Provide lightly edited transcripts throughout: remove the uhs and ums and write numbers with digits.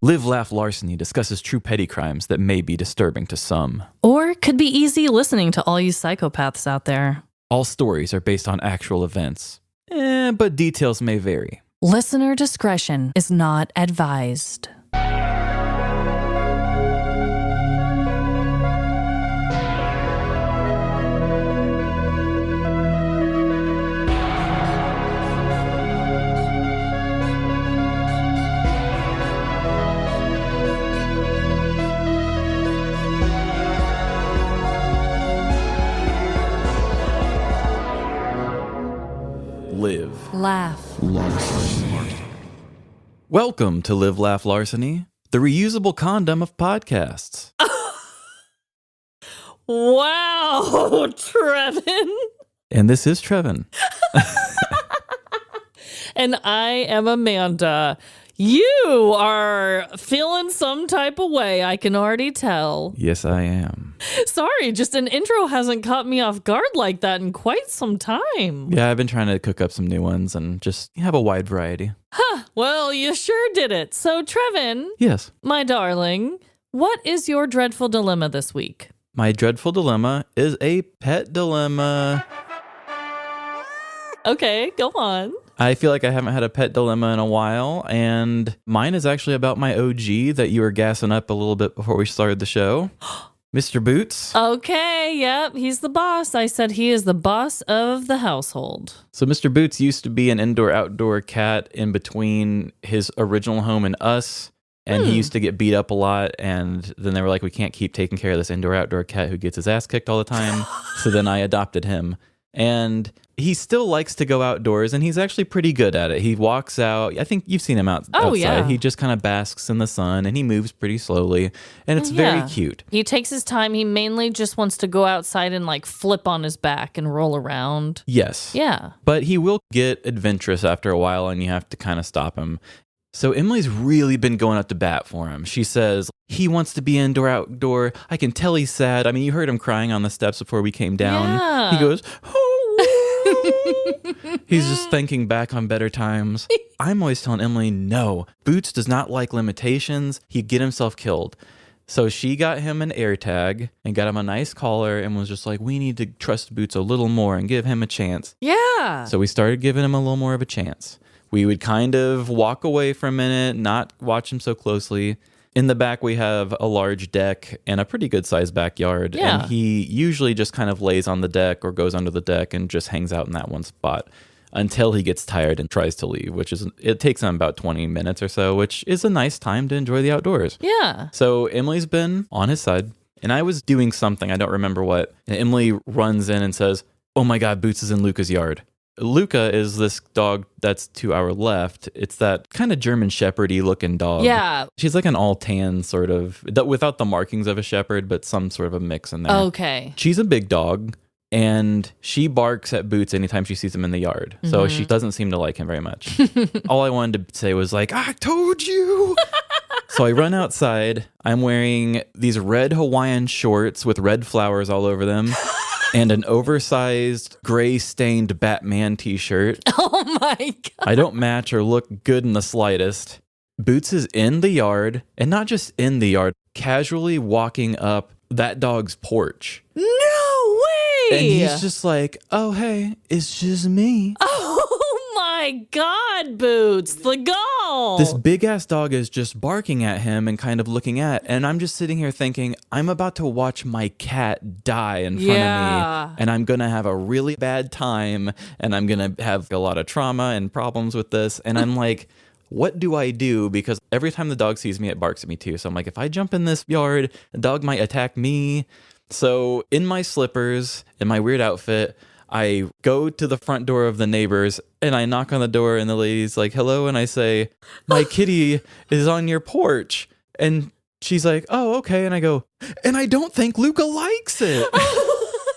Live, Laugh, Larceny discusses true petty crimes that may be disturbing to some. Or could be easy listening to all you psychopaths out there. All stories are based on actual events, but details may vary. Listener discretion is not advised. Live, Laugh. Larceny. Welcome to Live, Laugh, Larceny, the reusable condom of podcasts. Wow, Trevin. And this is Trevin. And I am Amanda. You are feeling some type of way, I can already tell. Yes, I am. Sorry, just an intro hasn't caught me off guard like that in quite some time. Yeah, I've been trying to cook up some new ones and just have a wide variety. Well, you sure did it. So, Trevin, Yes. my darling, what is your dreadful dilemma this week? My dreadful dilemma is a pet dilemma. Okay, go on. I feel like I haven't had a pet dilemma in a while, and mine is actually about my OG that you were gassing up a little bit before we started the show. Mr. Boots. Okay, yep, he's the boss. I said he is the boss of the household. So Mr. Boots used to be an indoor-outdoor cat in between his original home and us, and he used to get beat up a lot, and then they were like, we can't keep taking care of this indoor-outdoor cat who gets his ass kicked all the time, so then I adopted him. And he still likes to go outdoors, and he's actually pretty good at it. He walks out. I think you've seen him outside. Yeah. He just kind of basks in the sun, and he moves pretty slowly, and it's very cute. He takes his time. He mainly just wants to go outside and like flip on his back and roll around. Yes. Yeah. But he will get adventurous after a while, and you have to kind of stop him. So Emily's really been going up to bat for him. She says, he wants to be indoor-outdoor. I can tell he's sad. I mean, you heard him crying on the steps before we came down. Yeah. He goes, oh. He's just thinking back on better times. I'm always telling Emily, no, Boots does not like limitations. He'd get himself killed. So she got him an air tag and got him a nice collar and was just like, we need to trust Boots a little more and give him a chance. Yeah. So we started giving him a little more of a chance. We would kind of walk away for a minute, not watch him so closely. In the back, we have a large deck and a pretty good-sized backyard. Yeah. And he usually just kind of lays on the deck or goes under the deck and just hangs out in that one spot until he gets tired and tries to leave, it takes him about 20 minutes or so, which is a nice time to enjoy the outdoors. Yeah. So Emily's been on his side, and I was doing something, I don't remember what, and Emily runs in and says, oh my God, Boots is in Luca's yard. Luca is this dog that's to our left. It's that kind of German Shepherd-y looking dog. Yeah. She's like an all-tan sort of, without the markings of a Shepherd, but some sort of a mix in there. Okay. She's a big dog, and she barks at Boots anytime she sees him in the yard. So she doesn't seem to like him very much. All I wanted to say was like, I told you! So I run outside. I'm wearing these red Hawaiian shorts with red flowers all over them. And an oversized gray-stained Batman t-shirt. Oh my God. I don't match or look good in the slightest. Boots is in the yard, and not just in the yard, casually walking up that dog's porch. No way. And he's just like, oh, hey, it's just me. Oh my God, Boots, the gall. This big-ass dog is just barking at him and kind of looking at, and I'm just sitting here thinking, I'm about to watch my cat die in front of me, and I'm going to have a really bad time, and I'm going to have a lot of trauma and problems with this, and I'm like, what do I do? Because every time the dog sees me, it barks at me too. So I'm like, if I jump in this yard, the dog might attack me. So in my slippers, in my weird outfit, I go to the front door of the neighbors and I knock on the door and the lady's like, hello. And I say, my kitty is on your porch. And she's like, oh, okay. And I go, and I don't think Luca likes it.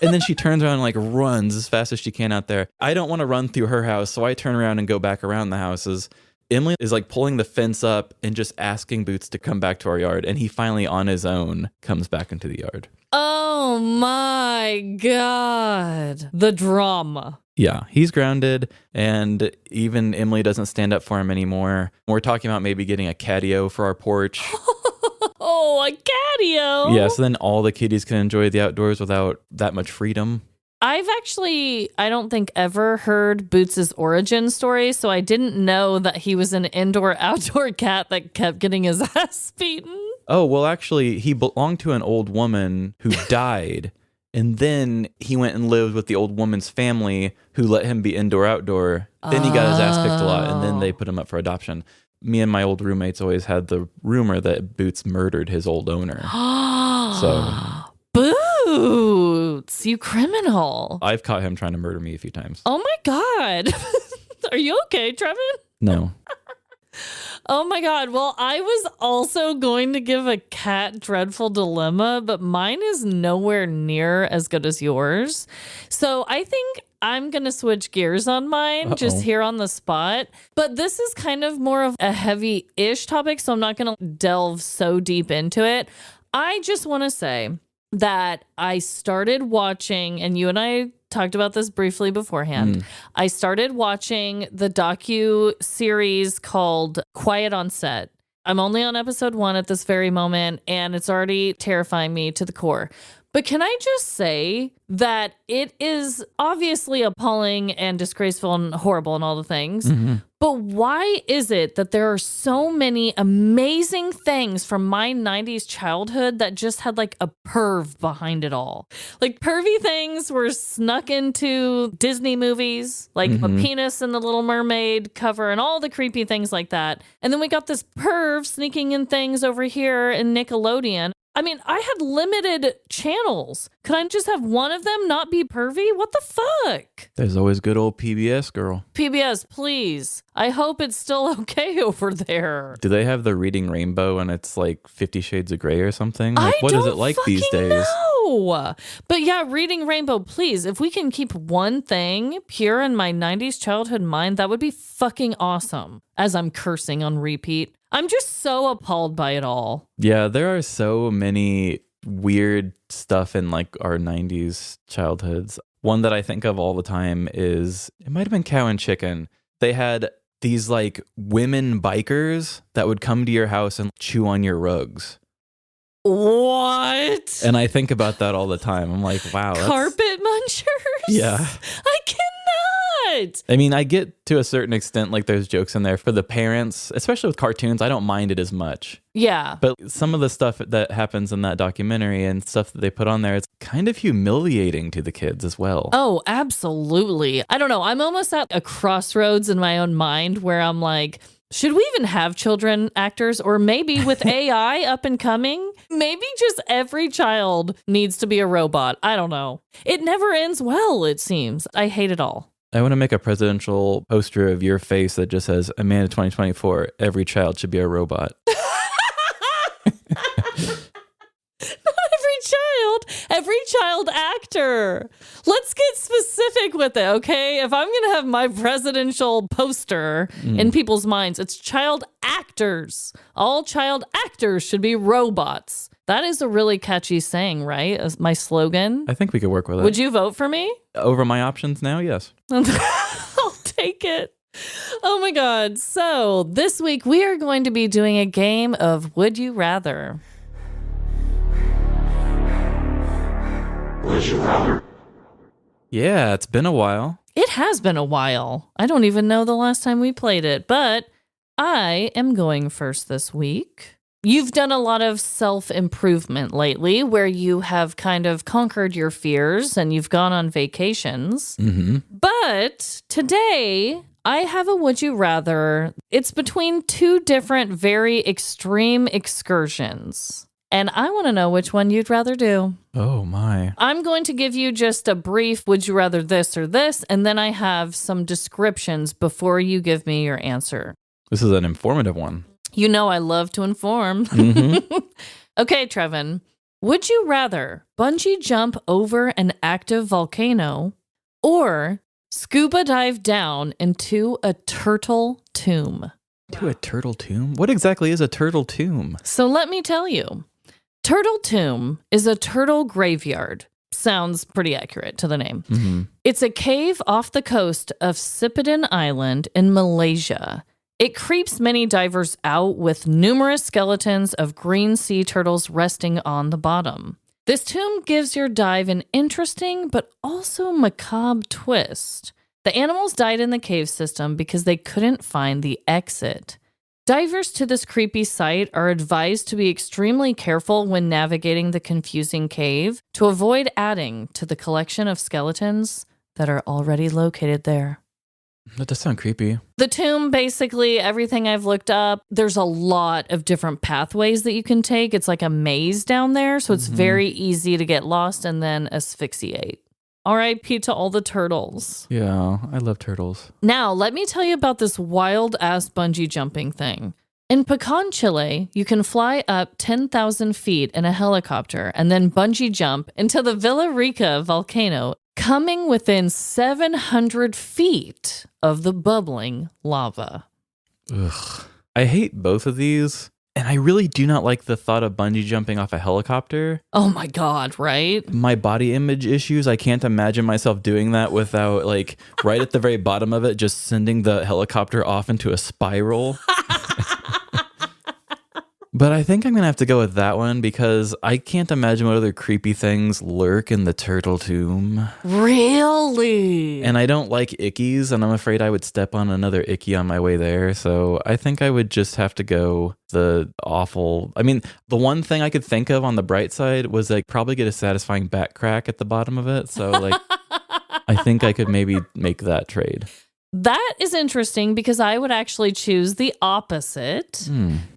And then she turns around and like runs as fast as she can out there. I don't want to run through her house. So I turn around and go back around the houses. Emily is like pulling the fence up and just asking Boots to come back to our yard. And he finally, on his own, comes back into the yard. Oh my God. The drama. Yeah, he's grounded, and even Emily doesn't stand up for him anymore. We're talking about maybe getting a catio for our porch. Oh, a catio. Yeah, so then all the kitties can enjoy the outdoors without that much freedom. I've actually, I don't think, ever heard Boots' origin story, so I didn't know that he was an indoor-outdoor cat that kept getting his ass beaten. Oh, well, actually, he belonged to an old woman who died, and then he went and lived with the old woman's family who let him be indoor-outdoor. Then he got his ass kicked a lot, and then they put him up for adoption. Me and my old roommates always had the rumor that Boots murdered his old owner. So... Boots, you criminal. I've caught him trying to murder me a few times. Oh my God. Are you okay, Trevin? No. Oh my God. Well, I was also going to give a cat dreadful dilemma, but mine is nowhere near as good as yours. So I think I'm going to switch gears on mine just here on the spot. But this is kind of more of a heavy-ish topic, so I'm not going to delve so deep into it. I just want to say that I started watching, and you and I talked about this briefly beforehand. I started watching the docu-series called Quiet on Set. I'm only on episode 1 at this very moment, and it's already terrifying me to the core. But can I just say that it is obviously appalling and disgraceful and horrible and all the things. But why is it that there are so many amazing things from my 90s childhood that just had like a perv behind it all? Like pervy things were snuck into Disney movies, like a penis in the Little Mermaid cover and all the creepy things like that. And then we got this perv sneaking in things over here in Nickelodeon. I mean, I had limited channels. Could I just have one of them not be pervy? What the fuck? There's always good old PBS, girl. PBS, please. I hope it's still okay over there. Do they have the Reading Rainbow and it's like 50 Shades of Grey or something? Like, I what don't is it like these days? know. But yeah, Reading Rainbow, please. If we can keep one thing pure in my 90s childhood mind, that would be fucking awesome. As I'm cursing on repeat. I'm just so appalled by it all. Yeah, there are so many weird stuff in like our 90s childhoods. One that I think of all the time is, it might have been Cow and Chicken. They had these like women bikers that would come to your house and chew on your rugs. What? And I think about that all the time. I'm like, wow. Carpet munchers? Yeah. I cannot. I mean, I get to a certain extent, like there's jokes in there for the parents, especially with cartoons. I don't mind it as much. Yeah. But some of the stuff that happens in that documentary and stuff that they put on there, it's kind of humiliating to the kids as well. Oh, absolutely. I don't know. I'm almost at a crossroads in my own mind where I'm like, should we even have children actors? Or maybe with AI up and coming, maybe just every child needs to be a robot. I don't know. It never ends well, it seems. I hate it all. I want to make a presidential poster of your face that just says, Amanda 2024, every child should be a robot. Every child actor. Let's get specific with it, okay? If I'm going to have my presidential poster in people's minds, it's child actors. All child actors should be robots. That is a really catchy saying, right? As my slogan. I think we could work with it. Would you vote for me? Over my options now? Yes. I'll take it. Oh my God. So this week we are going to be doing a game of Would You Rather. Would you rather? Yeah, it's been a while. It has been a while. I don't even know the last time we played it, but I am going first this week. You've done a lot of self-improvement lately where you have kind of conquered your fears and you've gone on vacations. But today I have a would you rather. It's between two different very extreme excursions. And I want to know which one you'd rather do. Oh, my. I'm going to give you just a brief, would you rather this or this? And then I have some descriptions before you give me your answer. This is an informative one. You know I love to inform. Okay, Trevin. Would you rather bungee jump over an active volcano or scuba dive down into a turtle tomb? To a turtle tomb? What exactly is a turtle tomb? So let me tell you. Turtle Tomb is a turtle graveyard. Sounds pretty accurate to the name. Mm-hmm. It's a cave off the coast of Sipidin Island in Malaysia. It creeps many divers out with numerous skeletons of green sea turtles resting on the bottom. This tomb gives your dive an interesting but also macabre twist. The animals died in the cave system because they couldn't find the exit. Divers to this creepy site are advised to be extremely careful when navigating the confusing cave to avoid adding to the collection of skeletons that are already located there. That does sound creepy. The tomb, basically, everything I've looked up, there's a lot of different pathways that you can take. It's like a maze down there, so it's very easy to get lost and then asphyxiate. R.I.P. to all the turtles. Yeah, I love turtles. Now, let me tell you about this wild-ass bungee jumping thing. In Pecan, Chile, you can fly up 10,000 feet in a helicopter and then bungee jump into the Villarrica volcano, coming within 700 feet of the bubbling lava. Ugh. I hate both of these. And I really do not like the thought of bungee jumping off a helicopter. Oh my God, right? My body image issues, I can't imagine myself doing that without, like, right at the very bottom of it, just sending the helicopter off into a spiral. But I think I'm going to have to go with that one because I can't imagine what other creepy things lurk in the turtle tomb. Really? And I don't like ickies, and I'm afraid I would step on another icky on my way there. So I think I would just have to go the awful. I mean, the one thing I could think of on the bright side was like probably get a satisfying back crack at the bottom of it. So like, I think I could maybe make that trade. That is interesting because I would actually choose the opposite.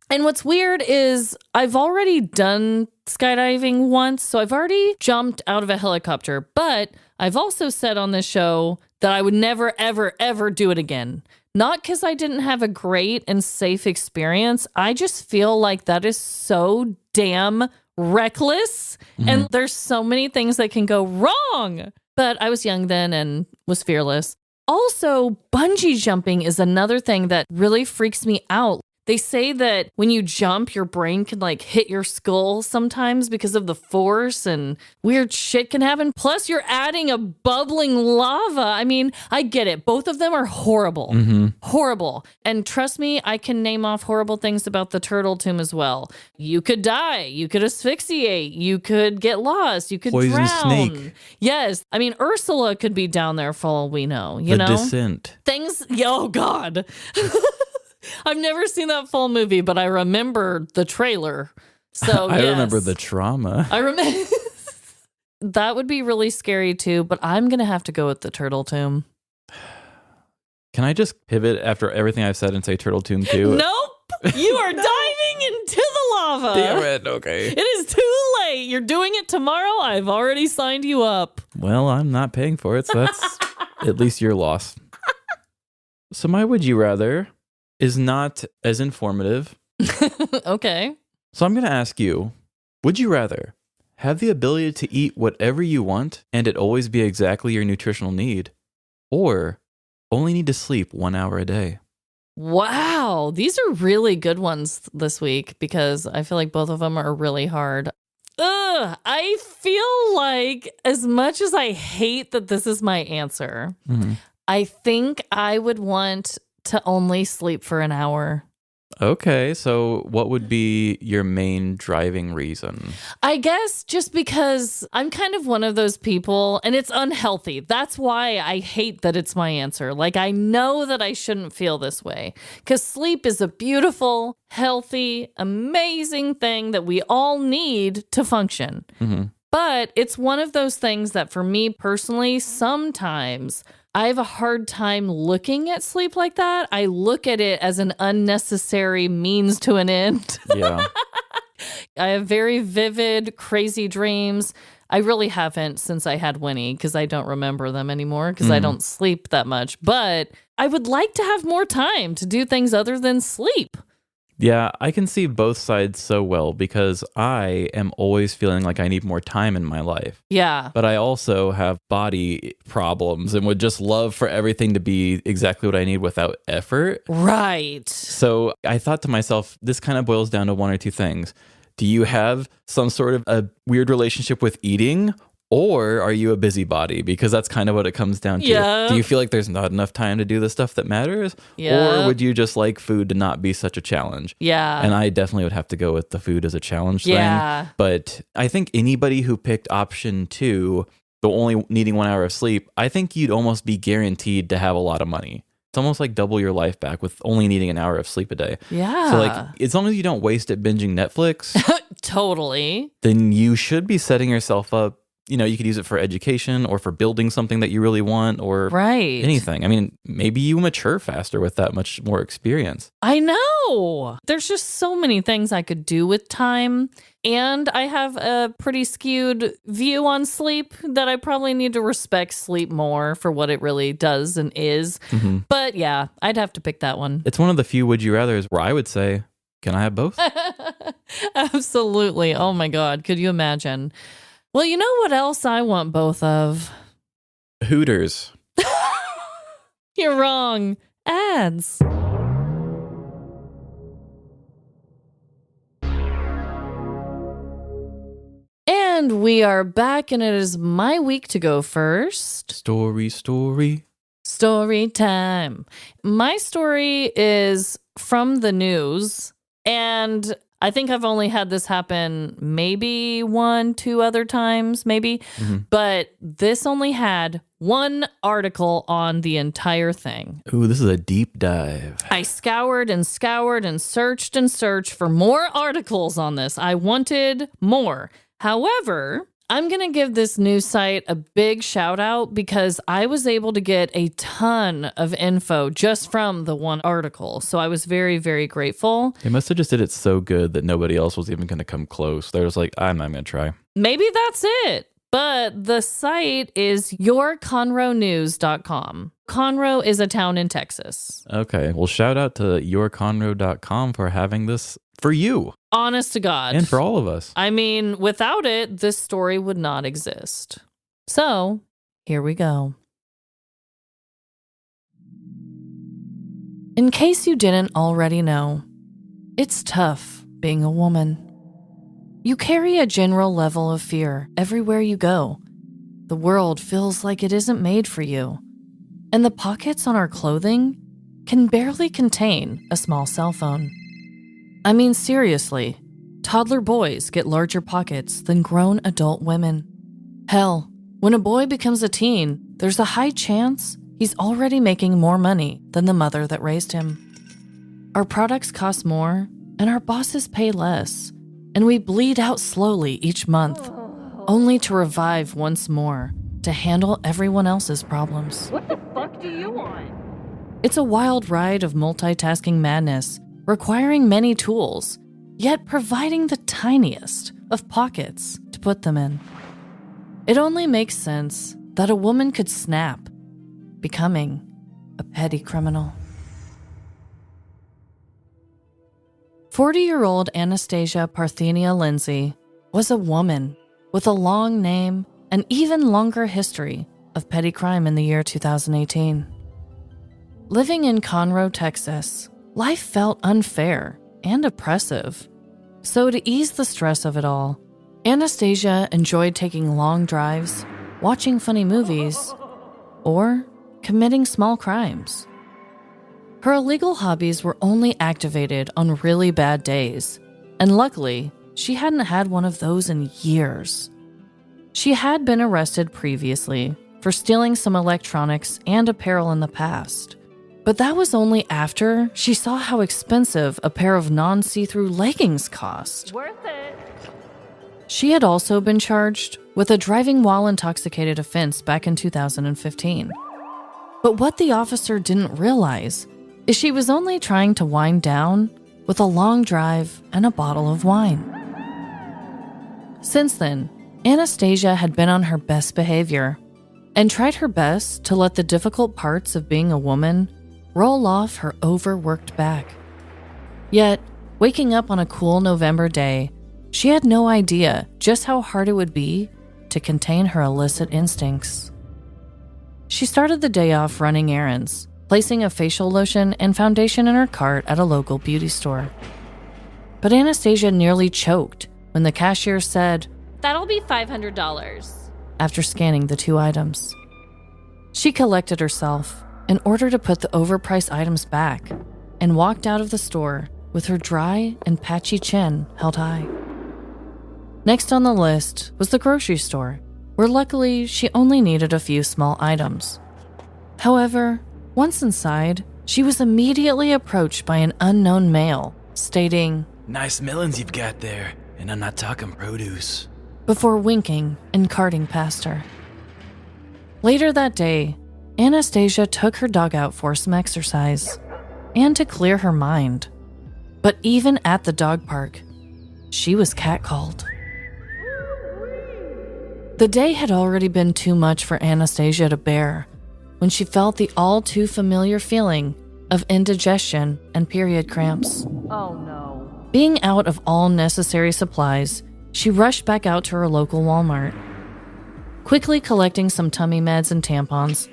And what's weird is I've already done skydiving once, so I've already jumped out of a helicopter, but I've also said on this show that I would never, ever, ever do it again. Not because I didn't have a great and safe experience. I just feel like that is so damn reckless, and there's so many things that can go wrong. But I was young then and was fearless. Also, bungee jumping is another thing that really freaks me out. They say that when you jump, your brain can like hit your skull sometimes because of the force and weird shit can happen. Plus, you're adding a bubbling lava. I mean, I get it. Both of them are horrible. Horrible. And trust me, I can name off horrible things about the turtle tomb as well. You could die. You could asphyxiate. You could get lost. You could Poison drown. snake. Yes. I mean, Ursula could be down there for all we know. You know? The Descent. Things. Oh, God. I've never seen that full movie, but I remember the trailer. So I yes. remember the trauma. I remember that would be really scary too, but I'm going to have to go with the turtle tomb. Can I just pivot after everything I've said and say turtle tomb too? Nope. You are diving into the lava. Damn it. Okay. It is too late. You're doing it tomorrow. I've already signed you up. Well, I'm not paying for it, so that's at least your loss. So my would you rather is not as informative. Okay. So I'm going to ask you, would you rather have the ability to eat whatever you want and it always be exactly your nutritional need, or only need to sleep 1 hour a day? Wow. These are really good ones this week because I feel like both of them are really hard. I feel like as much as I hate that this is my answer, I think I would want to only sleep for an hour. Okay, so what would be your main driving reason? I guess just because I'm kind of one of those people, and it's unhealthy. That's why I hate that it's my answer. Like, I know that I shouldn't feel this way because sleep is a beautiful, healthy, amazing thing that we all need to function. But it's one of those things that for me personally, sometimes I have a hard time looking at sleep like that. I look at it as an unnecessary means to an end. Yeah. I have very vivid, crazy dreams. I really haven't since I had Winnie because I don't remember them anymore because I don't sleep that much. But I would like to have more time to do things other than sleep. Yeah, I can see both sides so well because I am always feeling like I need more time in my life. Yeah. But I also have body problems and would just love for everything to be exactly what I need without effort. Right. So I thought to myself, this kind of boils down to one or two things. Do you have some sort of a weird relationship with eating? Or are you a busybody? Because that's kind of what it comes down to. Yeah. Do you feel like there's not enough time to do the stuff that matters? Yeah. Or would you just like food to not be such a challenge? Yeah. And I definitely would have to go with the food as a challenge Yeah. thing. But I think anybody who picked option 2, the only needing 1 hour of sleep, I think you'd almost be guaranteed to have a lot of money. It's almost like double your life back with only needing an hour of sleep a day. Yeah. So like, as long as you don't waste it binging Netflix, Totally. then you should be setting yourself up. You know, you could use it for education or for building something that you really want or Right. anything. I mean, maybe you mature faster with that much more experience. I know. There's just so many things I could do with time. And I have a pretty skewed view on sleep that I probably need to respect sleep more for what it really does and is. Mm-hmm. But yeah, I'd have to pick that one. It's one of the few would you rathers where I would say, can I have both? Absolutely. Oh my God. Could you imagine? Well, you know what else I want both of? Hooters. You're wrong. Ads. And we are back, and it is my week to go first. Story. Story time. My story is from the news, and I think I've only had this happen maybe 1-2 other times, maybe. Mm-hmm. But this only had one article on the entire thing. Ooh, this is a deep dive. I scoured and searched for more articles on this. I wanted more. However, I'm going to give this news site a big shout out because I was able to get a ton of info just from the one article. So I was very, very grateful. They must have just did it so good that nobody else was even going to come close. They're just like, I'm not going to try. Maybe that's it. But the site is yourconroenews.com. Conroe is a town in Texas. Okay. Well, shout out to yourconroe.com for having this for you. Honest to God. And for all of us. I mean, without it, this story would not exist. So, here we go. In case you didn't already know, it's tough being a woman. You carry a general level of fear everywhere you go. The world feels like it isn't made for you. And the pockets on our clothing can barely contain a small cell phone. I mean, seriously, toddler boys get larger pockets than grown adult women. Hell, when a boy becomes a teen, there's a high chance he's already making more money than the mother that raised him. Our products cost more, and our bosses pay less, and we bleed out slowly each month, only to revive once more to handle everyone else's problems. What the fuck do you want? It's a wild ride of multitasking madness, requiring many tools, yet providing the tiniest of pockets to put them in. It only makes sense that a woman could snap, becoming a petty criminal. 40-year-old Anastasia Parthenia Lindsay was a woman with a long name and even longer history of petty crime in the year 2018. Living in Conroe, Texas, life felt unfair and oppressive. So to ease the stress of it all, Anastasia enjoyed taking long drives, watching funny movies, or committing small crimes. Her illegal hobbies were only activated on really bad days, and luckily, she hadn't had one of those in years. She had been arrested previously for stealing some electronics and apparel in the past, but that was only after she saw how expensive a pair of non-see-through leggings cost. Worth it. She had also been charged with a driving while intoxicated offense back in 2015. But what the officer didn't realize is she was only trying to wind down with a long drive and a bottle of wine. Since then, Anastasia had been on her best behavior and tried her best to let the difficult parts of being a woman roll off her overworked back. Yet, Waking up on a cool November day, she had no idea just how hard it would be to contain her illicit instincts. She started the day off running errands, placing a facial lotion and foundation in her cart at a local beauty store. But Anastasia nearly choked when the cashier said, "That'll be $500. After scanning the 2 items. She collected herself in order to put the overpriced items back and walked out of the store with her dry and patchy chin held high. Next on the list was the grocery store, where luckily she only needed a few small items. However, once inside, she was immediately approached by an unknown male, stating, "Nice melons you've got there, and I'm not talking produce," before winking and carting past her. Later that day, Anastasia took her dog out for some exercise and to clear her mind. But even at the dog park, she was catcalled. The day had already been too much for Anastasia to bear when she felt the all too familiar feeling of indigestion and period cramps. Oh no. Being out of all necessary supplies, she rushed back out to her local Walmart. Quickly collecting some tummy meds and tampons,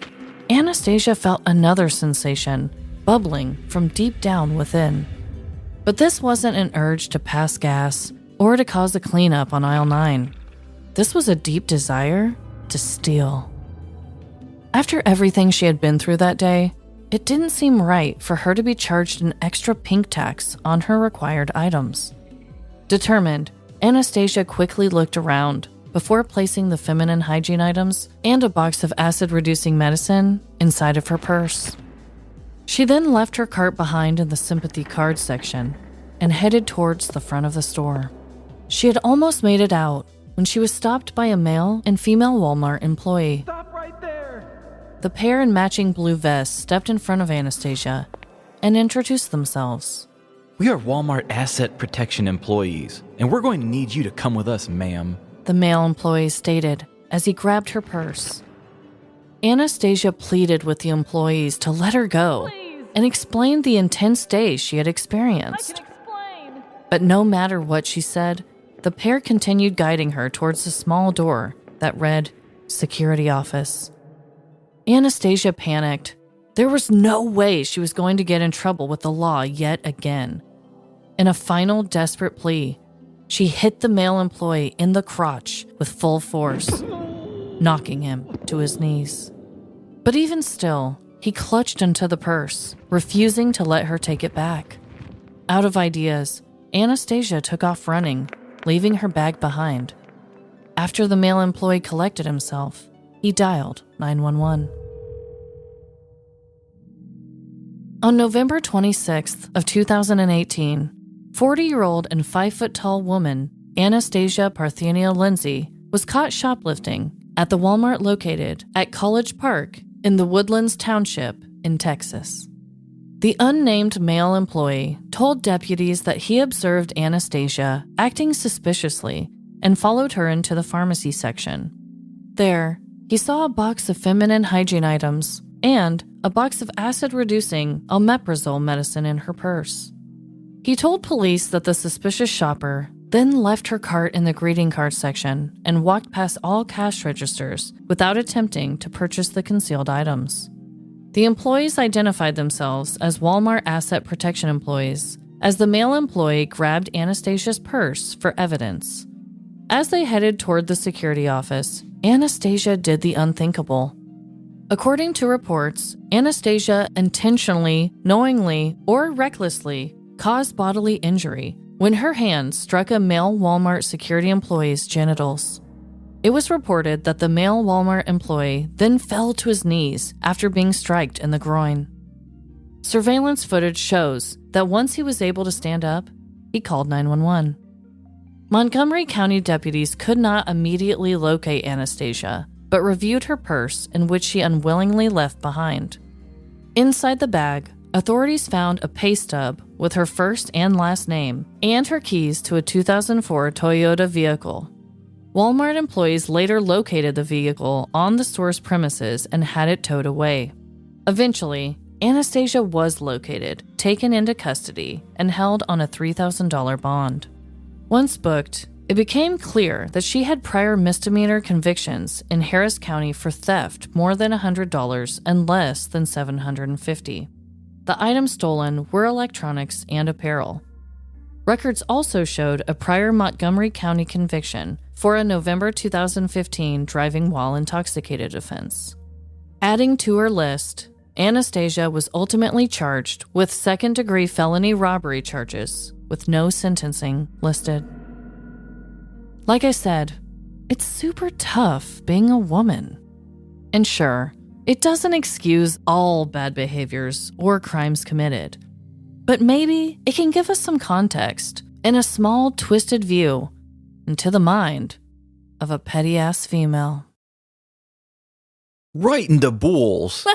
Anastasia felt another sensation bubbling from deep down within. But this wasn't an urge to pass gas or to cause a cleanup on aisle 9. This was a deep desire to steal. After everything she had been through that day, it didn't seem right for her to be charged an extra pink tax on her required items. Determined, Anastasia quickly looked around before placing the feminine hygiene items and a box of acid-reducing medicine inside of her purse. She then left her cart behind in the sympathy card section and headed towards the front of the store. She had almost made it out when she was stopped by a male and female Walmart employee. "Stop right there!" The pair in matching blue vests stepped in front of Anastasia and introduced themselves. "We are Walmart Asset Protection employees, and we're going to need you to come with us, ma'am," the male employee stated as he grabbed her purse. Anastasia pleaded with the employees to let her go and explained the intense day she had experienced. But no matter what she said, the pair continued guiding her towards a small door that read, "Security Office." Anastasia panicked. There was no way she was going to get in trouble with the law yet again. In a final desperate plea, she hit the male employee in the crotch with full force, knocking him to his knees. But even still, he clutched into the purse, refusing to let her take it back. Out of ideas, Anastasia took off running, leaving her bag behind. After the male employee collected himself, he dialed 911. On November 26th of 2018, 40-year-old and 5-foot-tall woman Anastasia Parthenia Lindsay was caught shoplifting at the Walmart located at College Park in the Woodlands Township in Texas. The unnamed male employee told deputies that he observed Anastasia acting suspiciously and followed her into the pharmacy section. There, he saw a box of feminine hygiene items and a box of acid-reducing omeprazole medicine in her purse. He told police that the suspicious shopper then left her cart in the greeting card section and walked past all cash registers without attempting to purchase the concealed items. The employees identified themselves as Walmart Asset Protection employees as the male employee grabbed Anastasia's purse for evidence. As they headed toward the security office, Anastasia did the unthinkable. According to reports, Anastasia intentionally, knowingly, or recklessly caused bodily injury when her hand struck a male Walmart security employee's genitals. It was reported that the male Walmart employee then fell to his knees after being struck in the groin. Surveillance footage shows that once he was able to stand up, he called 911. Montgomery County deputies could not immediately locate Anastasia, but reviewed her purse, in which she unwillingly left behind. Inside the bag, authorities found a pay stub with her first and last name and her keys to a 2004 Toyota vehicle. Walmart employees later located the vehicle on the store's premises and had it towed away. Eventually, Anastasia was located, taken into custody, and held on a $3,000 bond. Once booked, it became clear that she had prior misdemeanor convictions in Harris County for theft more than $100 and less than $750. The items stolen were electronics and apparel. Records also showed a prior Montgomery County conviction for a November 2015 driving while intoxicated offense. Adding to her list, Anastasia was ultimately charged with second-degree felony robbery charges with no sentencing listed. Like I said, it's super tough being a woman. And sure, it doesn't excuse all bad behaviors or crimes committed. But maybe it can give us some context and a small twisted view into the mind of a petty-ass female. Right into bulls.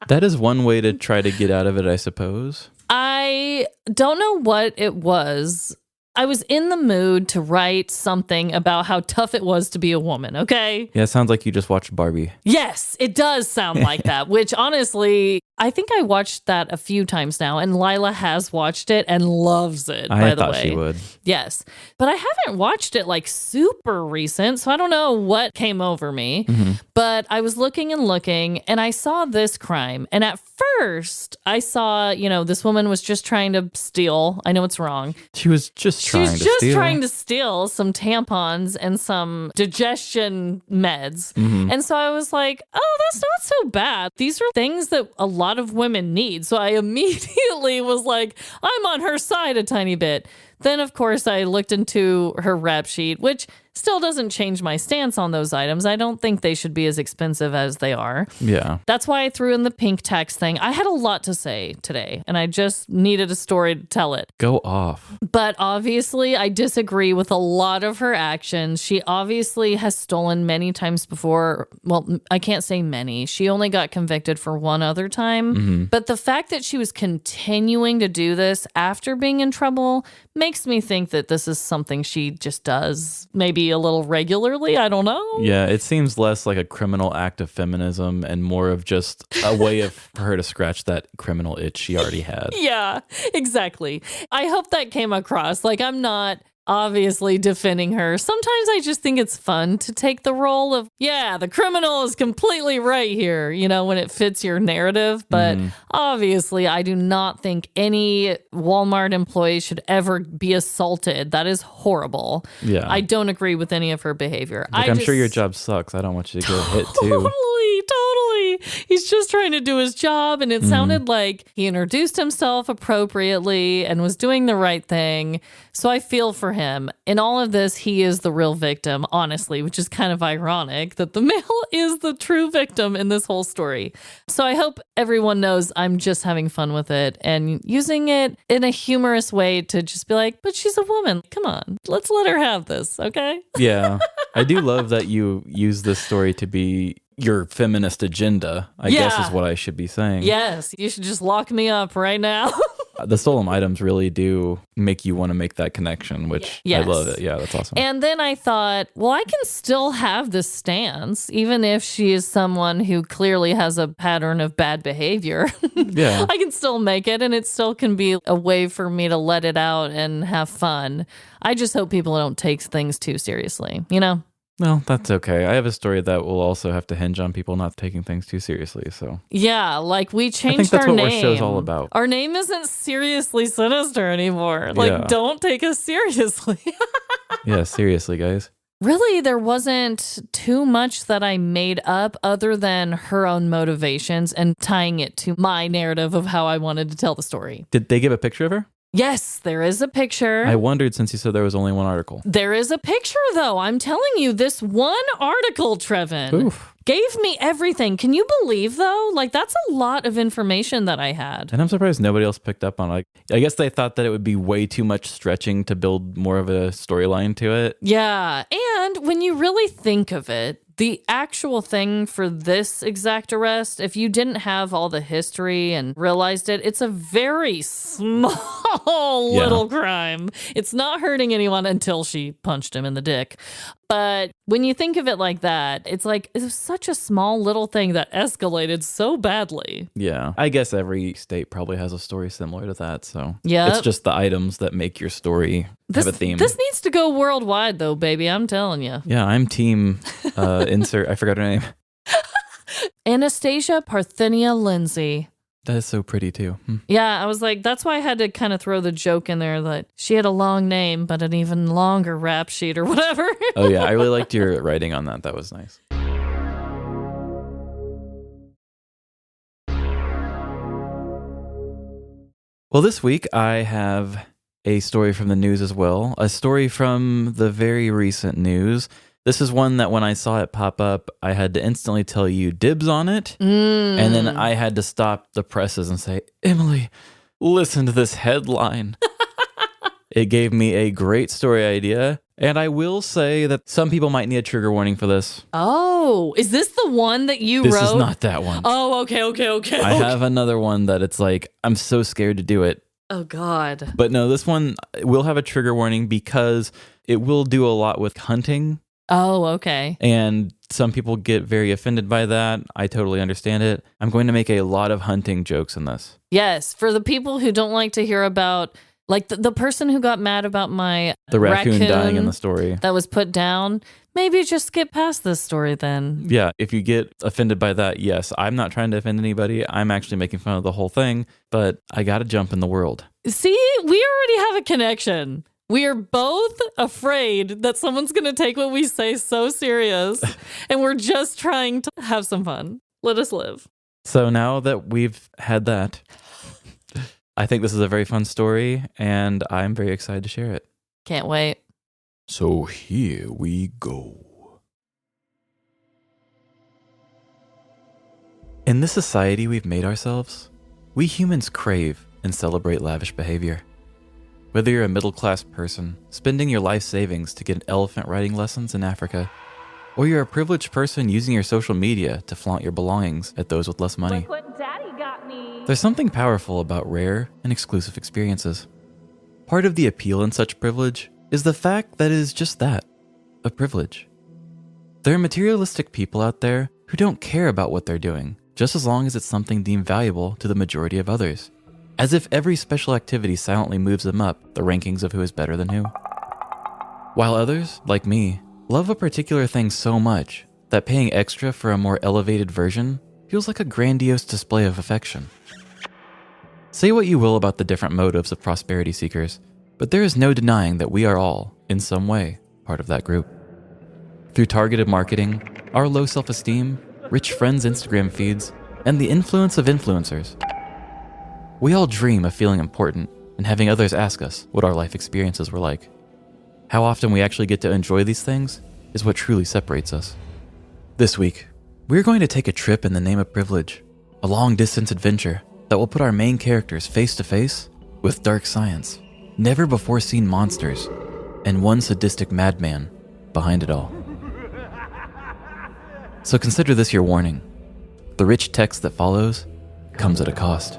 That is one way to try to get out of it, I suppose. I don't know what it was. I was in the mood to write something about how tough it was to be a woman, okay? Yeah, it sounds like you just watched Barbie. Yes, it does sound like that, which honestly, I think I watched that a few times now, and Lila has watched it and loves it, by the way. I thought she would. Yes, but I haven't watched it like super recent, so I don't know what came over me. Mm-hmm. But I was looking, and I saw this crime. And at first, I saw, this woman was just trying to steal. I know it's wrong. She was just trying to steal some tampons and some digestion meds. Mm-hmm. And so I was like, oh, that's not so bad. These are things that a lot of women need. So I immediately was like, I'm on her side a tiny bit. Then, of course, I looked into her rap sheet, which still doesn't change my stance on those items. I don't think they should be as expensive as they are. Yeah. That's why I threw in the pink tax thing. I had a lot to say today, and I just needed a story to tell it. Go off. But obviously, I disagree with a lot of her actions. She obviously has stolen many times before. Well, I can't say many. She only got convicted for one other time. Mm-hmm. But the fact that she was continuing to do this after being in trouble makes me think that this is something she just does maybe a little regularly. I don't know. Yeah, it seems less like a criminal act of feminism and more of just a way for her to scratch that criminal itch she already had. Yeah, exactly. I hope that came across. Like, I'm not obviously defending her. Sometimes I just think it's fun to take the role of, yeah, the criminal is completely right here, when it fits your narrative. But obviously, I do not think any Walmart employee should ever be assaulted. That is horrible. Yeah. I don't agree with any of her behavior. I'm sure your job sucks. I don't want you to get hit too. Totally. He's just trying to do his job, and it sounded like he introduced himself appropriately and was doing the right thing. So I feel for him. In all of this, he is the real victim, honestly, which is kind of ironic that the male is the true victim in this whole story. So I hope everyone knows I'm just having fun with it and using it in a humorous way to just be like, but she's a woman. Come on, let's let her have this, okay? Yeah. I do love that you use this story to be your feminist agenda, I guess is what I should be saying. Yes, you should just lock me up right now. The stolen items really do make you want to make that connection, which I love it. Yeah, that's awesome. And then I thought, well, I can still have this stance, even if she is someone who clearly has a pattern of bad behavior. Yeah. I can still make it, and it still can be a way for me to let it out and have fun. I just hope people don't take things too seriously, Well, that's okay. I have a story that will also have to hinge on people not taking things too seriously. So yeah, like we changed our name. I think that's what our show's all about. Our name isn't Seriously Sinister anymore. Like, don't take us seriously. Yeah, seriously, guys. Really, there wasn't too much that I made up other than her own motivations and tying it to my narrative of how I wanted to tell the story. Did they give a picture of her? Yes, there is a picture. I wondered since you said there was only one article. There is a picture, though. I'm telling you, this one article, Trevin, gave me everything. Can you believe, though? Like, that's a lot of information that I had. And I'm surprised nobody else picked up on it. I guess they thought that it would be way too much stretching to build more of a storyline to it. Yeah, and when you really think of it, the actual thing for this exact arrest, if you didn't have all the history and realized it, it's a very small little crime. It's not hurting anyone until she punched him in the dick. But when you think of it like that, it's like, it was such a small little thing that escalated so badly. Yeah. I guess every state probably has a story similar to that. So Yep. it's just the items that make your story have a theme. This needs to go worldwide, though, baby. I'm telling you. Yeah, I'm team insert. I forgot her name. Anastasia Parthenia Lindsay. That is so pretty too. Yeah, I was like, that's why I had to kind of throw the joke in there that she had a long name, but an even longer rap sheet or whatever. Oh yeah, I really liked your writing on that. That was nice. Well, this week I have a story from the news as well. A story from the very recent news. This is one that when I saw it pop up, I had to instantly tell you dibs on it. And then I had to stop the presses and say, Emily, listen to this headline. It gave me a great story idea. And I will say that some people might need a trigger warning for this. Oh, is this the one that you wrote? This is not that one. Oh, okay. I have another one that it's like, I'm so scared to do it. Oh, God. But no, this one will have a trigger warning because it will do a lot with hunting. Oh, okay. And some people get very offended by that. I totally understand it. I'm going to make a lot of hunting jokes in this. Yes, for the people who don't like to hear about, like the person who got mad about the raccoon dying in the story that was put down, maybe just get past this story then. Yeah, if you get offended by that, yes, I'm not trying to offend anybody. I'm actually making fun of the whole thing, but I got to jump in the world. See, we already have a connection. We are both afraid that someone's going to take what we say so serious, and we're just trying to have some fun. Let us live. So now that we've had that, I think this is a very fun story, and I'm very excited to share it. Can't wait. So here we go. In this society we've made ourselves, we humans crave and celebrate lavish behavior. Whether you're a middle-class person spending your life savings to get elephant riding lessons in Africa, or you're a privileged person using your social media to flaunt your belongings at those with less money. Look what Daddy got me. There's something powerful about rare and exclusive experiences. Part of the appeal in such privilege is the fact that it is just that, a privilege. There are materialistic people out there who don't care about what they're doing, just as long as it's something deemed valuable to the majority of others. As if every special activity silently moves them up the rankings of who is better than who. While others, like me, love a particular thing so much that paying extra for a more elevated version feels like a grandiose display of affection. Say what you will about the different motives of prosperity seekers, but there is no denying that we are all, in some way, part of that group. Through targeted marketing, our low self-esteem, rich friends' Instagram feeds, and the influence of influencers, we all dream of feeling important and having others ask us what our life experiences were like. How often we actually get to enjoy these things is what truly separates us. This week, we're going to take a trip in the name of privilege, a long-distance adventure that will put our main characters face to face with dark science, never-before-seen monsters, and one sadistic madman behind it all. So consider this your warning. The rich text that follows comes at a cost.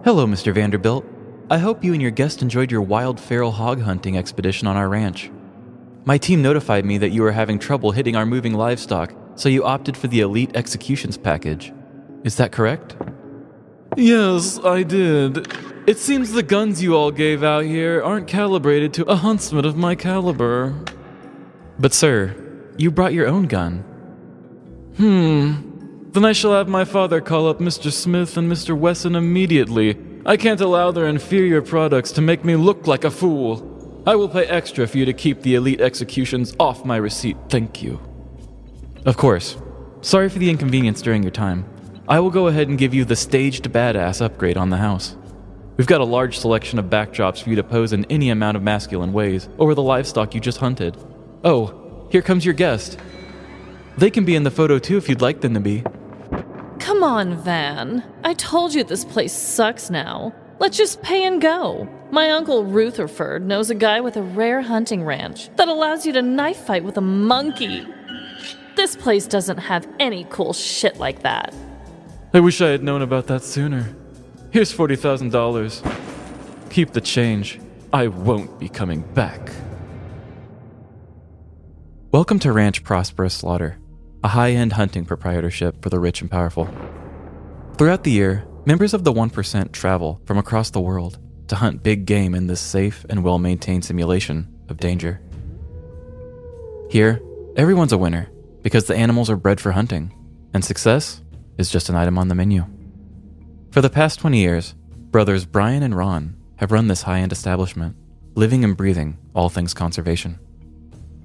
Hello, Mr. Vanderbilt. I hope you and your guest enjoyed your wild feral hog hunting expedition on our ranch. My team notified me that you were having trouble hitting our moving livestock, so you opted for the Elite Executions package. Is that correct? Yes, I did. It seems the guns you all gave out here aren't calibrated to a huntsman of my caliber. But sir, you brought your own gun. Then I shall have my father call up Mr. Smith and Mr. Wesson immediately. I can't allow their inferior products to make me look like a fool. I will pay extra for you to keep the Elite Executions off my receipt, thank you. Of course. Sorry for the inconvenience during your time. I will go ahead and give you the staged badass upgrade on the house. We've got a large selection of backdrops for you to pose in any amount of masculine ways over the livestock you just hunted. Oh, here comes your guest. They can be in the photo too if you'd like them to be. Come on, Van. I told you this place sucks now. Let's just pay and go. My uncle Rutherford knows a guy with a rare hunting ranch that allows you to knife fight with a monkey. This place doesn't have any cool shit like that. I wish I had known about that sooner. Here's $40,000. Keep the change. I won't be coming back. Welcome to Ranch Prosperous Slaughter, a high-end hunting proprietorship for the rich and powerful. Throughout the year, members of the 1% travel from across the world to hunt big game in this safe and well-maintained simulation of danger. Here, everyone's a winner because the animals are bred for hunting, and success is just an item on the menu. For the past 20 years, brothers Brian and Ron have run this high-end establishment, living and breathing all things conservation.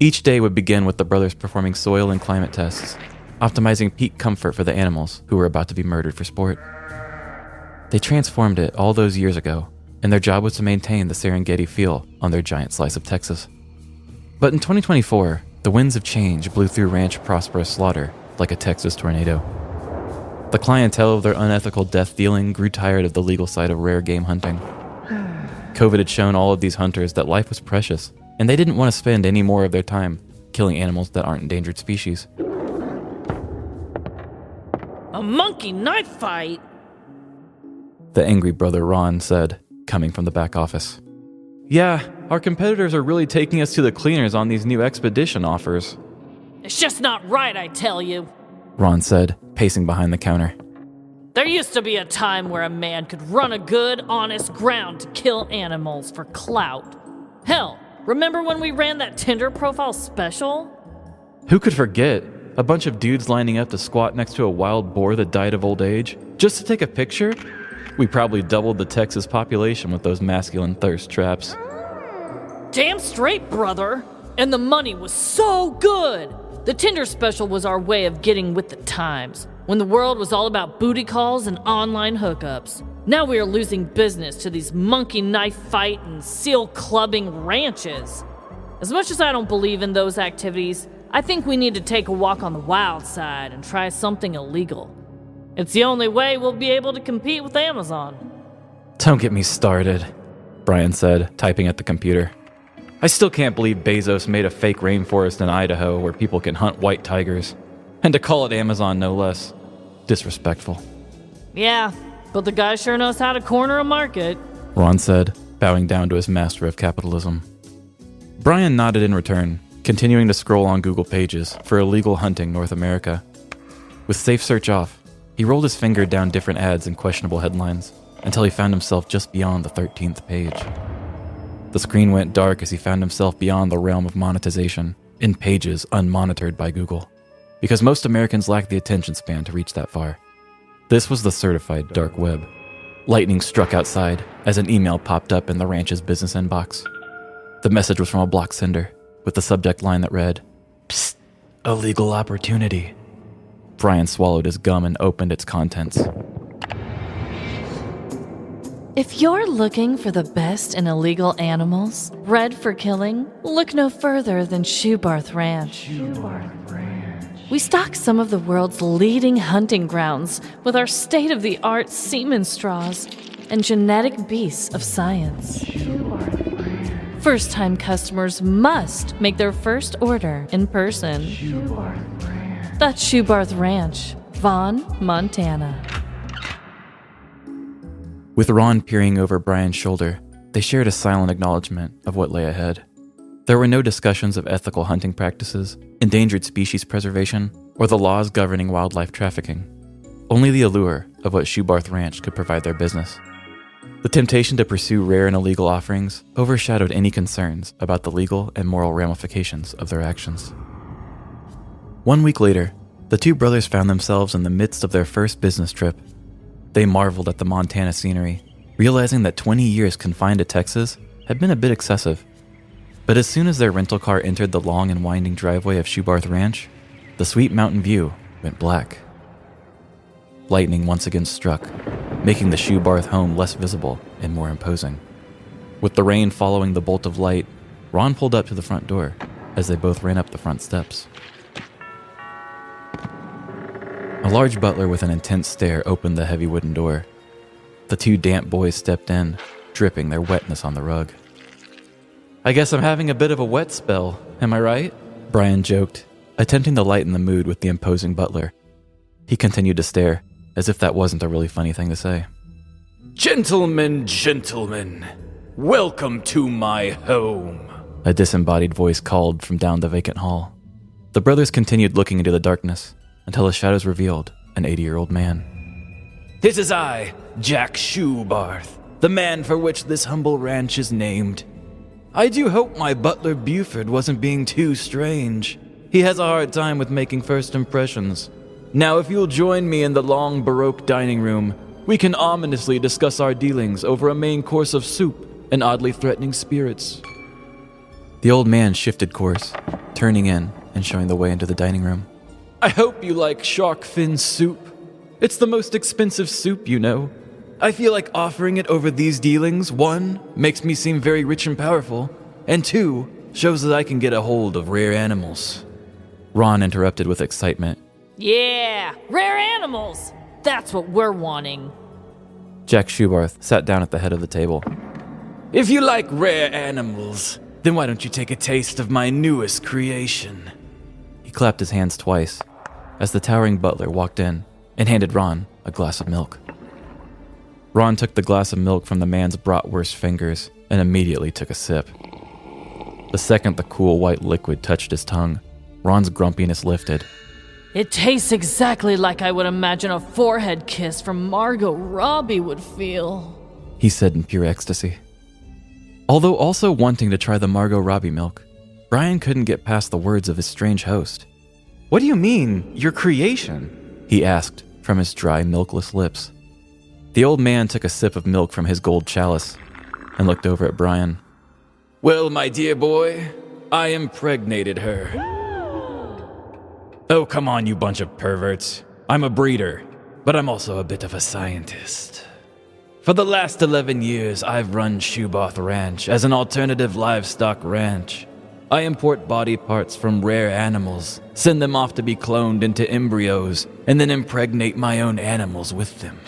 Each day would begin with the brothers performing soil and climate tests, optimizing peak comfort for the animals who were about to be murdered for sport. They transformed it all those years ago, and their job was to maintain the Serengeti feel on their giant slice of Texas. But in 2024, the winds of change blew through Ranch Prosperous Slaughter like a Texas tornado. The clientele of their unethical death dealing grew tired of the legal side of rare game hunting. COVID had shown all of these hunters that life was precious, and they didn't want to spend any more of their time killing animals that aren't endangered species. A monkey knife fight? The angry brother Ron said, coming from the back office. Yeah, our competitors are really taking us to the cleaners on these new expedition offers. It's just not right, I tell you. Ron said, pacing behind the counter. There used to be a time where a man could run a good, honest ground to kill animals for clout. Hell, remember when we ran that Tinder profile special? Who could forget? A bunch of dudes lining up to squat next to a wild boar that died of old age, just to take a picture? We probably doubled the Texas population with those masculine thirst traps. Damn straight, brother. And the money was so good. The Tinder special was our way of getting with the times, when the world was all about booty calls and online hookups. Now we are losing business to these monkey knife fight and seal clubbing ranches. As much as I don't believe in those activities, I think we need to take a walk on the wild side and try something illegal. It's the only way we'll be able to compete with Amazon. Don't get me started, Brian said, typing at the computer. I still can't believe Bezos made a fake rainforest in Idaho where people can hunt white tigers. And to call it Amazon, no less. Disrespectful. Yeah, but the guy sure knows how to corner a market, Ron said, bowing down to his master of capitalism. Brian nodded in return, continuing to scroll on Google Pages for illegal hunting North America. With Safe Search off, he rolled his finger down different ads and questionable headlines until he found himself just beyond the 13th page. The screen went dark as he found himself beyond the realm of monetization, in pages unmonitored by Google, because most Americans lack the attention span to reach that far. This was the certified dark web. Lightning struck outside as an email popped up in the ranch's business inbox. The message was from a block sender, with the subject line that read, "Psst, illegal opportunity." Brian swallowed his gum and opened its contents. If you're looking for the best in illegal animals, bred for killing, look no further than Schubarth Ranch. We stock some of the world's leading hunting grounds with our state-of-the-art semen straws and genetic beasts of science. First-time customers must make their first order in person. That's Schubarth Ranch, Vaughn, Montana. With Ron peering over Brian's shoulder, they shared a silent acknowledgement of what lay ahead. There were no discussions of ethical hunting practices, endangered species preservation, or the laws governing wildlife trafficking. Only the allure of what Schubarth Ranch could provide their business. The temptation to pursue rare and illegal offerings overshadowed any concerns about the legal and moral ramifications of their actions. 1 week later, the two brothers found themselves in the midst of their first business trip. They marveled at the Montana scenery, realizing that 20 years confined to Texas had been a bit excessive. But as soon as their rental car entered the long and winding driveway of Schubarth Ranch, the sweet mountain view went black. Lightning once again struck, making the Schubarth home less visible and more imposing. With the rain following the bolt of light, Ron pulled up to the front door as they both ran up the front steps. A large butler with an intense stare opened the heavy wooden door. The two damp boys stepped in, dripping their wetness on the rug. "I guess I'm having a bit of a wet spell, am I right?" Brian joked, attempting to lighten the mood with the imposing butler. He continued to stare, as if that wasn't a really funny thing to say. Gentlemen, welcome to my home, a disembodied voice called from down the vacant hall. The brothers continued looking into the darkness until the shadows revealed an 80-year-old man. This is I, Jack Schubarth, the man for which this humble ranch is named. I do hope my butler Buford wasn't being too strange. He has a hard time with making first impressions. Now, if you'll join me in the long Baroque dining room, we can ominously discuss our dealings over a main course of soup and oddly threatening spirits. The old man shifted course, turning in and showing the way into the dining room. I hope you like shark fin soup. It's the most expensive soup, you know. I feel like offering it over these dealings, 1, makes me seem very rich and powerful, and 2, shows that I can get a hold of rare animals. Ron interrupted with excitement. Yeah, rare animals. That's what we're wanting. Jack Schubarth sat down at the head of the table. If you like rare animals, then why don't you take a taste of my newest creation? He clapped his hands twice as the towering butler walked in and handed Ron a glass of milk. Ron took the glass of milk from the man's bratwurst fingers and immediately took a sip. The second the cool white liquid touched his tongue, Ron's grumpiness lifted. It tastes exactly like I would imagine a forehead kiss from Margot Robbie would feel, he said in pure ecstasy. Although also wanting to try the Margot Robbie milk, Brian couldn't get past the words of his strange host. What do you mean, your creation? He asked from his dry, milkless lips. The old man took a sip of milk from his gold chalice and looked over at Brian. Well, my dear boy, I impregnated her. Oh, come on, you bunch of perverts. I'm a breeder, but I'm also a bit of a scientist. For the last 11 years, I've run Schubarth Ranch as an alternative livestock ranch. I import body parts from rare animals, send them off to be cloned into embryos, and then impregnate my own animals with them.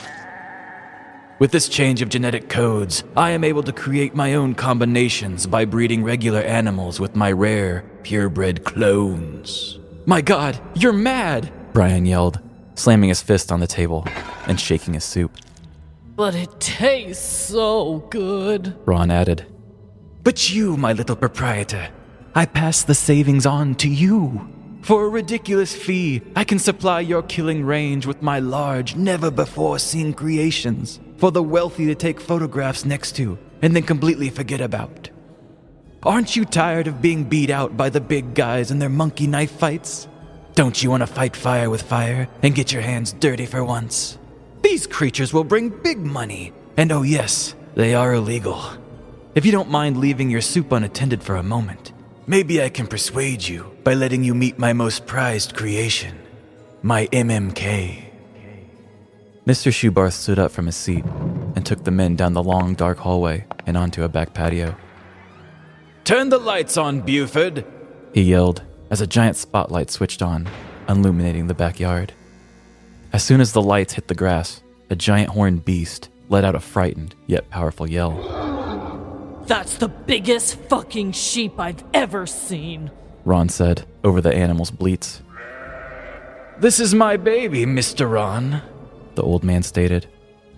With this change of genetic codes, I am able to create my own combinations by breeding regular animals with my rare, purebred clones. My God, you're mad! Brian yelled, slamming his fist on the table and shaking his soup. But it tastes so good, Ron added. But you, my little proprietor, I pass the savings on to you. For a ridiculous fee, I can supply your killing range with my large, never-before-seen creations for the wealthy to take photographs next to and then completely forget about. Aren't you tired of being beat out by the big guys and their monkey knife fights? Don't you want to fight fire with fire and get your hands dirty for once? These creatures will bring big money, and oh yes, they are illegal. If you don't mind leaving your soup unattended for a moment, maybe I can persuade you by letting you meet my most prized creation, my MMK. Mr. Schubarth stood up from his seat and took the men down the long, dark hallway and onto a back patio. Turn the lights on, Buford, he yelled as a giant spotlight switched on, illuminating the backyard. As soon as the lights hit the grass, a giant horned beast let out a frightened yet powerful yell. That's the biggest fucking sheep I've ever seen, Ron said over the animal's bleats. This is my baby, Mr. Ron, the old man stated.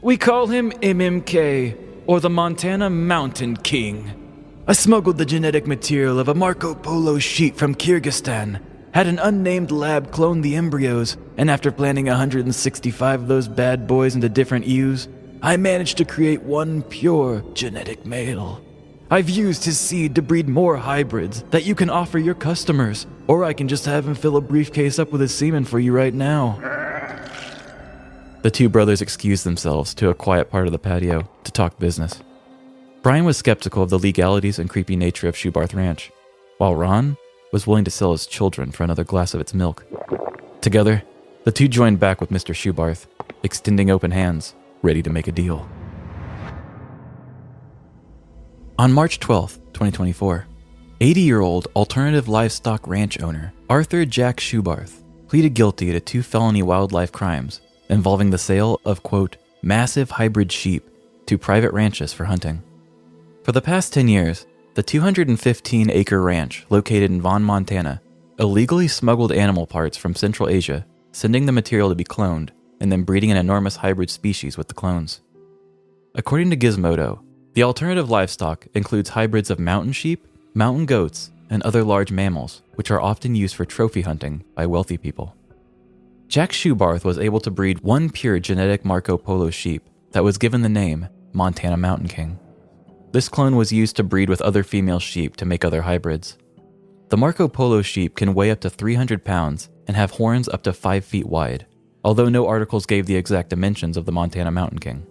We call him MMK, or the Montana Mountain King. I smuggled the genetic material of a Marco Polo sheep from Kyrgyzstan, had an unnamed lab clone the embryos, and after planting 165 of those bad boys into different ewes, I managed to create one pure genetic male. I've used his seed to breed more hybrids that you can offer your customers, or I can just have him fill a briefcase up with his semen for you right now. The two brothers excused themselves to a quiet part of the patio to talk business. Brian was skeptical of the legalities and creepy nature of Schubarth Ranch, while Ron was willing to sell his children for another glass of its milk. Together, the two joined back with Mr. Schubarth, extending open hands, ready to make a deal. On March 12, 2024, 80-year-old alternative livestock ranch owner Arthur Jack Schubarth pleaded guilty to 2 felony wildlife crimes involving the sale of, quote, massive hybrid sheep to private ranches for hunting. For the past 10 years, the 215-acre ranch located in Vaughan, Montana, illegally smuggled animal parts from Central Asia, sending the material to be cloned, and then breeding an enormous hybrid species with the clones. According to Gizmodo, the alternative livestock includes hybrids of mountain sheep, mountain goats, and other large mammals, which are often used for trophy hunting by wealthy people. Jack Schubarth was able to breed one pure genetic Marco Polo sheep that was given the name Montana Mountain King. This clone was used to breed with other female sheep to make other hybrids. The Marco Polo sheep can weigh up to 300 pounds and have horns up to 5 feet wide, although no articles gave the exact dimensions of the Montana Mountain King.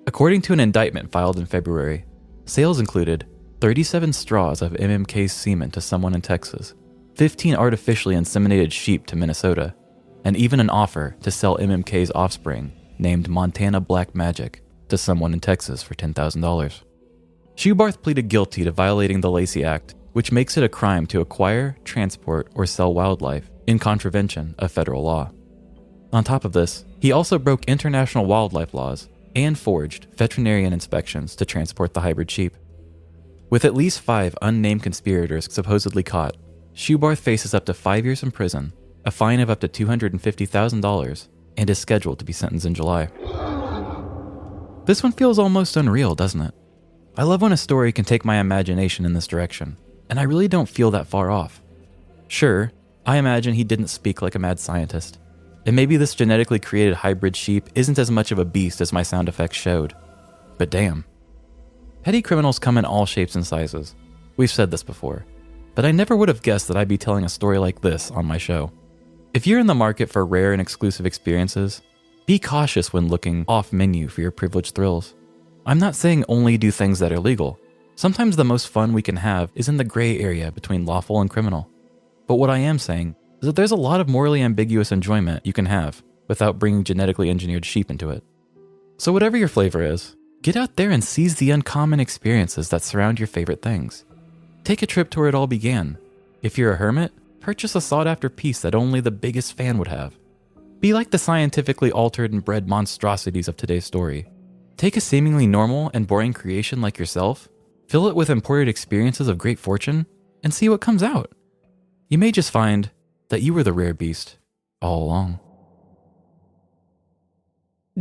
According to an indictment filed in February, sales included 37 straws of MMK's semen to someone in Texas, 15 artificially inseminated sheep to Minnesota, and even an offer to sell MMK's offspring, named Montana Black Magic, to someone in Texas for $10,000. Schubarth pleaded guilty to violating the Lacey Act, which makes it a crime to acquire, transport, or sell wildlife in contravention of federal law. On top of this, he also broke international wildlife laws and forged veterinarian inspections to transport the hybrid sheep. With at least 5 unnamed conspirators supposedly caught, Schubarth faces up to 5 years in prison, a fine of up to $250,000, and is scheduled to be sentenced in July. This one feels almost unreal, doesn't it? I love when a story can take my imagination in this direction, and I really don't feel that far off. Sure, I imagine he didn't speak like a mad scientist, and maybe this genetically created hybrid sheep isn't as much of a beast as my sound effects showed. But damn. Petty criminals come in all shapes and sizes. We've said this before, but I never would have guessed that I'd be telling a story like this on my show. If you're in the market for rare and exclusive experiences, be cautious when looking off menu for your privileged thrills. I'm not saying only do things that are legal. Sometimes the most fun we can have is in the gray area between lawful and criminal. But what I am saying is that there's a lot of morally ambiguous enjoyment you can have without bringing genetically engineered sheep into it. So whatever your flavor is, get out there and seize the uncommon experiences that surround your favorite things. Take a trip to where it all began. If you're a hermit, purchase a sought-after piece that only the biggest fan would have. Be like the scientifically altered and bred monstrosities of today's story. Take a seemingly normal and boring creation like yourself, fill it with imported experiences of great fortune, and see what comes out. You may just find that you were the rare beast all along.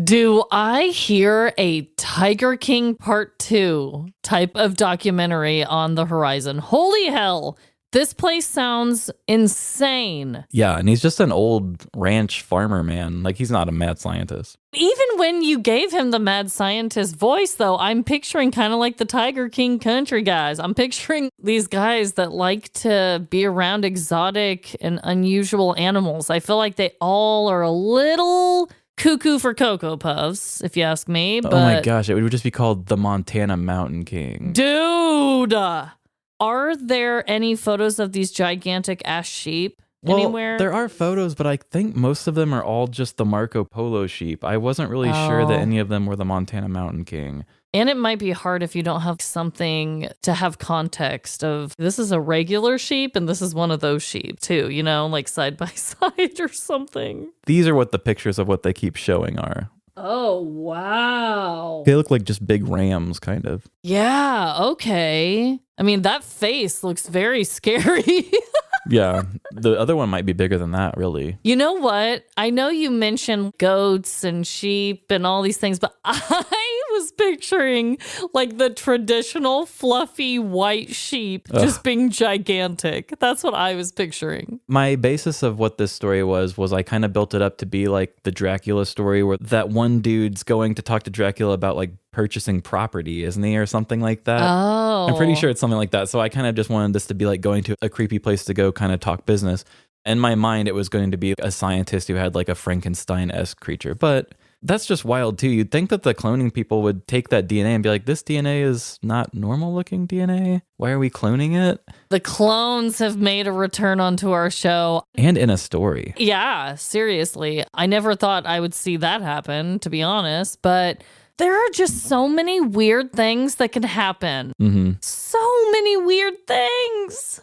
Do I hear a Tiger King Part 2 type of documentary on the horizon? Holy hell! This place sounds insane. Yeah, and he's just an old ranch farmer man. Like, he's not a mad scientist. Even when you gave him the mad scientist voice, though, I'm picturing kind of like the Tiger King country guys. I'm picturing these guys that like to be around exotic and unusual animals. I feel like they all are a little cuckoo for Cocoa Puffs, if you ask me. But oh my gosh, it would just be called the Montana Mountain King. Dude! Are there any photos of these gigantic ass sheep anywhere? There are photos, but I think most of them are all just the Marco Polo sheep. I wasn't really sure that any of them were the Montana Mountain King. And it might be hard if you don't have something to have context of this is a regular sheep and this is one of those sheep too, you know, like side by side or something. These are what the pictures of what they keep showing are. Oh, wow. They look like just big rams, kind of. Yeah, okay. I mean, that face looks very scary. Yeah, the other one might be bigger than that, really. You know what? I know you mentioned goats and sheep and all these things, but I was picturing like the traditional fluffy white sheep just being gigantic. That's what I was picturing. My basis of what this story was I kind of built it up to be like the Dracula story where that one dude's going to talk to Dracula about like purchasing property, isn't he, or something like that? Oh. I'm pretty sure it's something like that. So I kind of just wanted this to be like going to a creepy place to go kind of talk business. In my mind, it was going to be a scientist who had like a Frankenstein-esque creature. But that's just wild too. You'd think that the cloning people would take that DNA and be like, this DNA is not normal looking DNA. Why are we cloning it? The clones have made a return onto our show. And in a story. Yeah, seriously. I never thought I would see that happen, to be honest. But There are just so many weird things that can happen. So many weird things.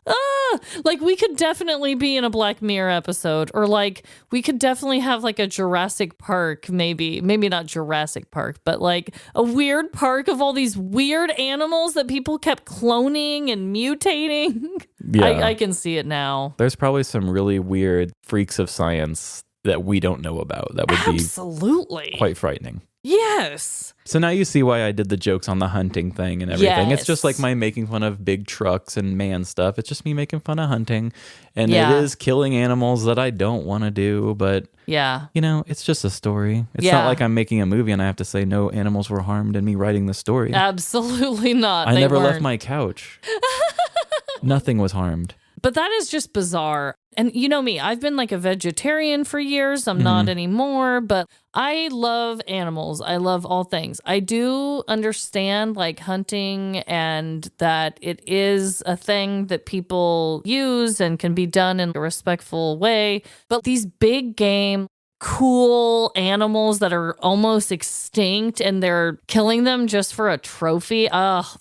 Like we could definitely be in a Black Mirror episode, or like we could definitely have like a Jurassic Park, maybe not Jurassic Park, but like a weird park of all these weird animals that people kept cloning and mutating. Yeah. I can see it now. There's probably some really weird freaks of science that we don't know about that would Absolutely. be quite frightening. Yes. So now you see why I did the jokes on the hunting thing and everything. Yes. It's just like my making fun of big trucks and man stuff. It's just me making fun of hunting. And Yeah. it is killing animals that I don't want to do. But, Yeah. you know, it's just a story. It's Yeah. not like I'm making a movie and I have to say no animals were harmed in me writing the story. Absolutely not. I They never left weren't. my couch. Nothing was harmed. But that is just bizarre. And you know me, I've been like a vegetarian for years. I'm not anymore, but I love animals. I love all things. I do understand like hunting and that it is a thing that people use and can be done in a respectful way. But these big game, cool animals that are almost extinct and they're killing them just for a trophy.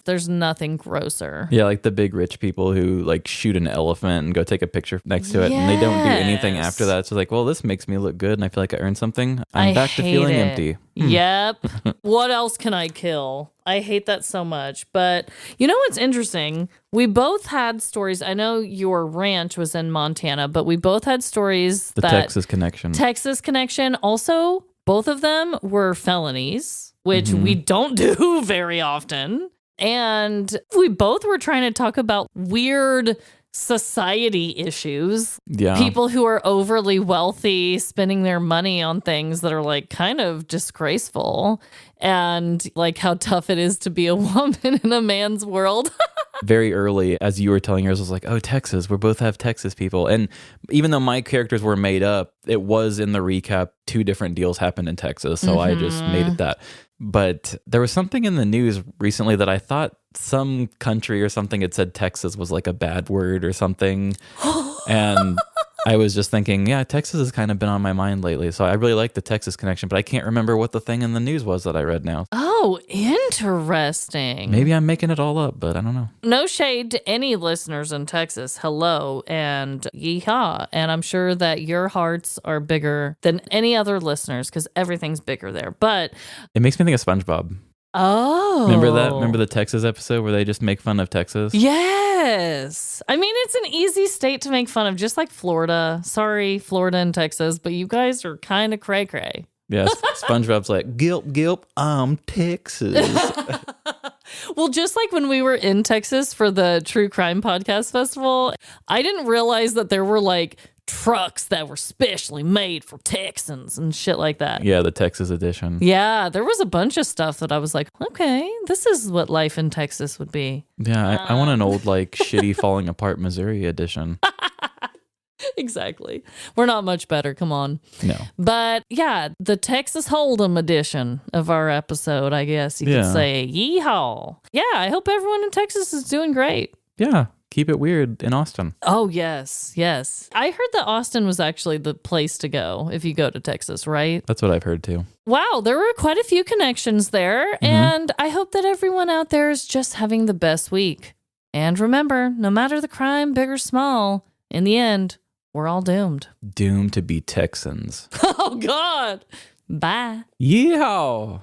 There's nothing grosser. Yeah, like the big rich people who like shoot an elephant and go take a picture next to it and they don't do anything Yes. after that. So like, well, this makes me look good and I feel like I earned something. I'm I back to hate feeling it. empty. Yep. What else can I kill? I hate that so much. But you know what's interesting? We both had stories. I know your ranch was in Montana, but we both had stories The that Texas connection. Texas connection. Also, both of them were felonies, which we don't do very often. And we both were trying to talk about weird society issues. Yeah. People who are overly wealthy spending their money on things that are like kind of disgraceful, and like how tough it is to be a woman in a man's world. Very early, as you were telling yours, I was like, oh, Texas. We both have Texas people. And even though my characters were made up, it was in the recap. 2 different deals happened in Texas. So I just made it that. But there was something in the news recently that I thought some country or something had said Texas was like a bad word or something. And I was just thinking, yeah, Texas has kind of been on my mind lately. So I really like the Texas connection, but I can't remember what the thing in the news was that I read now. Oh, interesting. Maybe I'm making it all up, but I don't know. No shade to any listeners in Texas. Hello and yeehaw. And I'm sure that your hearts are bigger than any other listeners because everything's bigger there. But It makes me think of SpongeBob. oh, Remember that? Remember the Texas episode where they just make fun of Texas? Yes. I mean, it's an easy state to make fun of, just like Florida. Sorry, Florida and Texas, but you guys are kind of cray-cray. Yes. SpongeBob's like, gilp, gilp, I'm Texas. Well, just like when we were in Texas for the True Crime Podcast Festival, I didn't realize that there were like trucks that were specially made for Texans and shit like that. Yeah, the Texas edition. Yeah, there was a bunch of stuff that I was like, okay, this is what life in Texas would be. Yeah, I want an old, like, shitty falling apart Missouri edition. Exactly. We're not much better. Come on. No. But yeah, the Texas Hold'em edition of our episode, I guess you could Yeah. say. Yeehaw. Yeah, I hope everyone in Texas is doing great. Yeah, keep it weird in Austin. Oh, yes. Yes. I heard that Austin was actually the place to go if you go to Texas, right? That's what I've heard, too. Wow, there were quite a few connections there. And I hope that everyone out there is just having the best week. And remember, no matter the crime, big or small, in the end, we're all doomed. Doomed to be Texans. Oh, God. Bye. Yeehaw!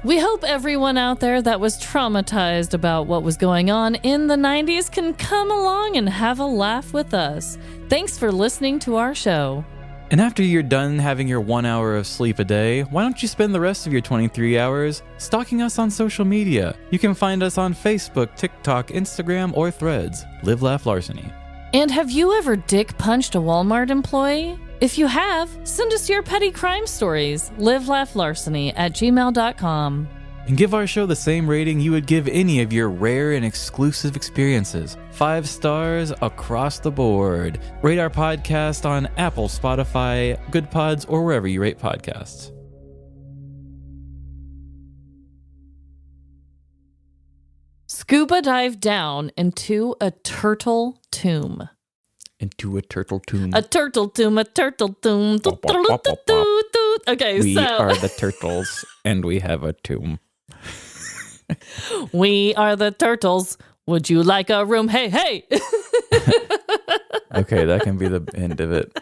We hope everyone out there that was traumatized about what was going on in the 90s can come along and have a laugh with us. Thanks for listening to our show. And after you're done having your 1 hour of sleep a day, why don't you spend the rest of your 23 hours stalking us on social media? You can find us on Facebook, TikTok, Instagram, or Threads. Live, Laugh, Larceny. And have you ever dick punched a Walmart employee? If you have, send us your petty crime stories. livelaughlarceny@gmail.com. And give our show the same rating you would give any of your rare and exclusive experiences. 5 stars across the board. Rate our podcast on Apple, Spotify, Good Pods, or wherever you rate podcasts. Scuba dive down into a turtle tomb. Into a turtle tomb. A turtle tomb, a turtle tomb. Okay, We so are the turtles, and we have a tomb. we are the turtles. Would you like a room? Hey, hey. Okay, that can be the end of it.